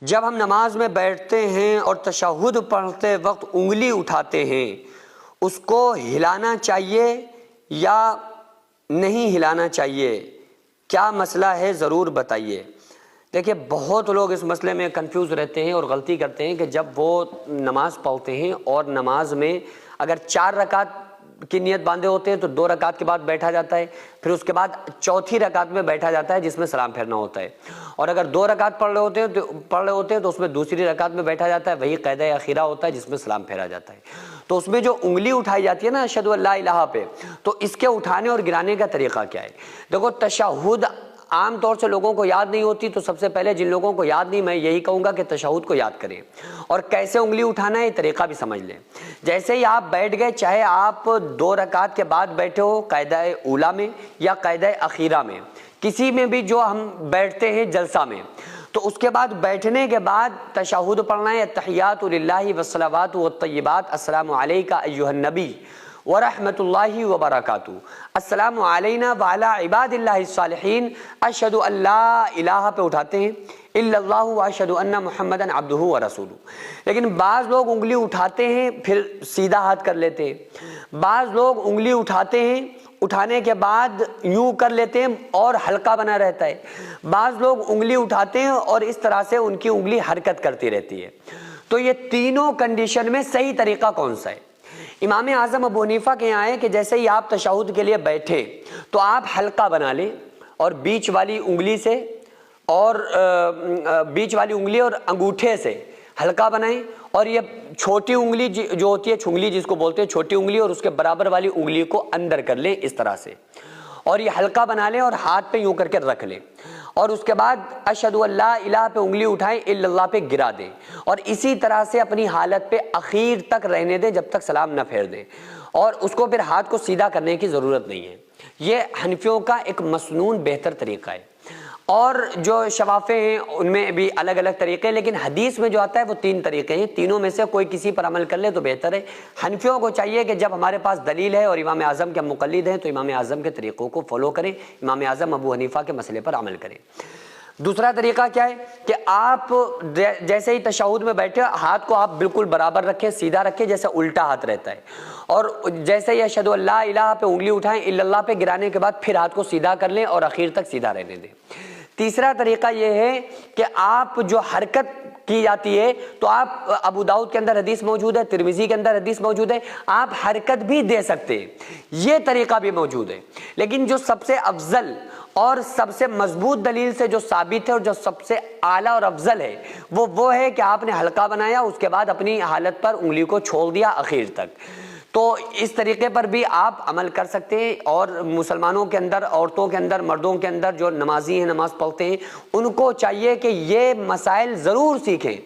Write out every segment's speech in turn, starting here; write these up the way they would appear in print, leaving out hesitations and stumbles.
جب ہم نماز میں بیٹھتے ہیں اور تشہد پڑھتے وقت انگلی اٹھاتے ہیں، اس کو ہلانا چاہیے یا نہیں ہلانا چاہیے؟ کیا مسئلہ ہے ضرور بتائیے۔ دیکھیے، بہت لوگ اس مسئلے میں کنفیوز رہتے ہیں اور غلطی کرتے ہیں کہ جب وہ نماز پڑھتے ہیں اور نماز میں اگر 4 رکعت کی نیت باندھے ہوتے ہیں تو 2 رکعت کے بعد بیٹھا جاتا ہے، پھر اس کے بعد چوتھی رکعت میں بیٹھا جاتا ہے جس میں سلام پھیرنا ہوتا ہے، اور اگر 2 رکعت پڑھ رہے ہوتے ہیں تو اس میں دوسری رکعت میں بیٹھا جاتا ہے، وہی قیدہ اخیرہ ہوتا ہے جس میں سلام پھیرا جاتا ہے۔ تو اس میں جو انگلی اٹھائی جاتی ہے نا اشہد ان لا الہ پہ، تو اس کے اٹھانے اور گرانے کا طریقہ کیا ہے؟ دیکھو، تشہد عام طور سے لوگوں کو یاد نہیں ہوتی، تو سب سے پہلے جن لوگوں کو یاد نہیں، میں یہی کہوں گا کہ تشہد کو یاد کریں اور کیسے انگلی اٹھانا ہے یہ طریقہ بھی سمجھ لیں۔ جیسے ہی آپ بیٹھ گئے، چاہے آپ 2 رکعت کے بعد بیٹھے ہو قاعدہ اولیٰ میں یا قاعدہ اخیرہ میں، کسی میں بھی جو ہم بیٹھتے ہیں جلسہ میں، تو اس کے بعد بیٹھنے کے بعد تشہد پڑھنا ہے، التحیات للہ والصلوات والطیبات، السلام علیک ایھا النبی ورحمۃ اللہ وبرکاتہ، السلام علینا وعلی عباد اللہ الصالحین، اشہد ان لا الہ پہ اٹھاتے ہیں الا اللہ واشہد ان محمدا عبدہ ورسولہ۔ لیکن بعض لوگ انگلی اٹھاتے ہیں پھر سیدھا ہاتھ کر لیتے ہیں، بعض لوگ انگلی اٹھاتے ہیں، اٹھانے کے بعد یوں کر لیتے ہیں اور حلقہ بنا رہتا ہے، بعض لوگ انگلی اٹھاتے ہیں اور اس طرح سے ان کی انگلی حرکت کرتی رہتی ہے۔ تو یہ تینوں کنڈیشن میں صحیح طریقہ کون سا ہے؟ امام اعظم ابو حنیفہ کے یہاں ہے کہ جیسے ہی آپ تشہد کے لیے بیٹھے تو آپ حلقہ بنا لیں اور بیچ والی انگلی سے اور انگوٹھے سے حلقہ بنائیں، اور یہ چھوٹی انگلی جو ہوتی ہے چھنگلی جس کو بولتے ہیں، چھوٹی انگلی اور اس کے برابر والی انگلی کو اندر کر لیں اس طرح سے، اور یہ حلقہ بنا لیں اور ہاتھ پہ یوں کر کے رکھ لیں، اور اس کے بعد اشہد ان لا الہ پہ انگلی اٹھائیں، الا اللہ پہ گرا دیں، اور اسی طرح سے اپنی حالت پہ اخیر تک رہنے دیں جب تک سلام نہ پھیر دیں، اور اس کو پھر ہاتھ کو سیدھا کرنے کی ضرورت نہیں ہے۔ یہ حنفیوں کا ایک مسنون بہتر طریقہ ہے، اور جو شوافے ہیں ان میں بھی الگ الگ طریقے، لیکن حدیث میں جو آتا ہے وہ 3 طریقے ہیں، تینوں میں سے کوئی کسی پر عمل کر لے تو بہتر ہے۔ حنفیوں کو چاہیے کہ جب ہمارے پاس دلیل ہے اور امام اعظم کے مقلد ہیں تو امام اعظم کے طریقوں کو فالو کریں، امام اعظم ابو حنیفہ کے مسئلے پر عمل کریں۔ دوسرا طریقہ کیا ہے کہ آپ جیسے ہی تشہد میں بیٹھے ہاتھ کو آپ بالکل برابر رکھیں، سیدھا رکھیں جیسے الٹا ہاتھ رہتا ہے، اور جیسے ہی اشہد ان لا الہ پہ انگلی اٹھائیں، الا اللہ پہ گرانے کے بعد پھر ہاتھ کو سیدھا کر لیں اور اخیر تک سیدھا رہنے دیں۔ تیسرا طریقہ یہ ہے کہ آپ جو حرکت کی جاتی ہے تو آپ ابو داؤد کے اندر حدیث موجود ہے، ترمذی کے اندر حدیث موجود ہے، آپ حرکت بھی دے سکتے ہیں، یہ طریقہ بھی موجود ہے، لیکن جو سب سے افضل اور سب سے مضبوط دلیل سے جو ثابت ہے اور جو سب سے اعلیٰ اور افضل ہے وہ ہے کہ آپ نے حلقہ بنایا، اس کے بعد اپنی حالت پر انگلی کو چھوڑ دیا اخیر تک۔ تو اس طریقے پر بھی آپ عمل کر سکتے ہیں، اور مسلمانوں کے اندر، عورتوں کے اندر، مردوں کے اندر جو نمازی ہیں، نماز پڑھتے ہیں، ان کو چاہیے کہ یہ مسائل ضرور سیکھیں،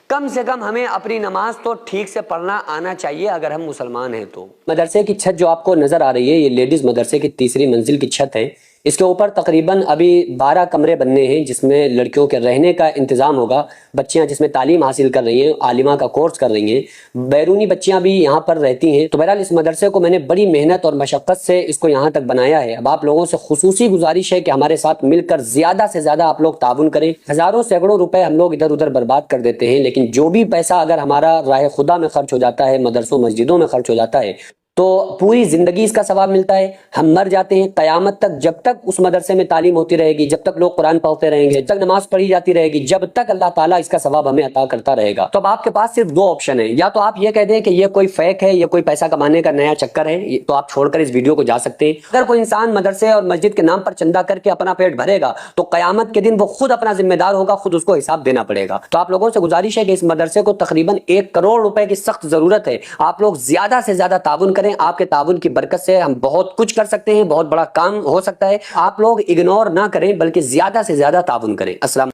کم سے کم ہمیں اپنی نماز تو ٹھیک سے پڑھنا آنا چاہیے اگر ہم مسلمان ہیں تو۔ مدرسے کی چھت جو آپ کو نظر آ رہی ہے یہ لیڈیز مدرسے کی 3ری منزل کی چھت ہے، اس کے اوپر تقریباً ابھی 12 کمرے بننے ہیں جس میں لڑکیوں کے رہنے کا انتظام ہوگا، بچیاں جس میں تعلیم حاصل کر رہی ہیں، عالمہ کا کورس کر رہی ہیں، بیرونی بچیاں بھی یہاں پر رہتی ہیں۔ تو بہرحال اس مدرسے کو میں نے بڑی محنت اور مشقت سے اس کو یہاں تک بنایا ہے۔ اب آپ لوگوں سے خصوصی گزارش ہے کہ ہمارے ساتھ مل کر زیادہ سے زیادہ آپ لوگ تعاون کریں۔ ہزاروں سینکڑوں روپے ہم لوگ ادھر ادھر برباد کر دیتے ہیں، لیکن جو بھی پیسہ اگر ہمارا راہ خدا میں خرچ ہو جاتا ہے، مدرسوں مسجدوں میں خرچ ہو جاتا ہے، تو پوری زندگی اس کا ثواب ملتا ہے۔ ہم مر جاتے ہیں، قیامت تک جب تک اس مدرسے میں تعلیم ہوتی رہے گی، جب تک لوگ قرآن پڑھتے رہیں گے، جب تک نماز پڑھی جاتی رہے گی، جب تک اللہ تعالیٰ اس کا ثواب ہمیں عطا کرتا رہے گا۔ تو اب آپ کے پاس صرف 2 آپشن ہیں، یا تو آپ یہ کہہ دیں کہ یہ کوئی فیک ہے، یہ کوئی پیسہ کمانے کا نیا چکر ہے، تو آپ چھوڑ کر اس ویڈیو کو جا سکتے ہیں۔ اگر کوئی انسان مدرسے اور مسجد کے نام پر چندہ کر کے اپنا پیٹ بھرے گا تو قیامت کے دن وہ خود اپنا ذمہ دار ہوگا، خود اس کو حساب دینا پڑے گا۔ تو آپ لوگوں سے گزارش ہے کہ اس مدرسے کو تقریباً 1 کروڑ روپے کی سخت ضرورت ہے، آپ لوگ زیادہ سے زیادہ تعاون کریں، آپ کے تعاون کی برکت سے ہم بہت کچھ کر سکتے ہیں، بہت بڑا کام ہو سکتا ہے۔ آپ لوگ اگنور نہ کریں بلکہ زیادہ سے زیادہ تعاون کریں۔ السلام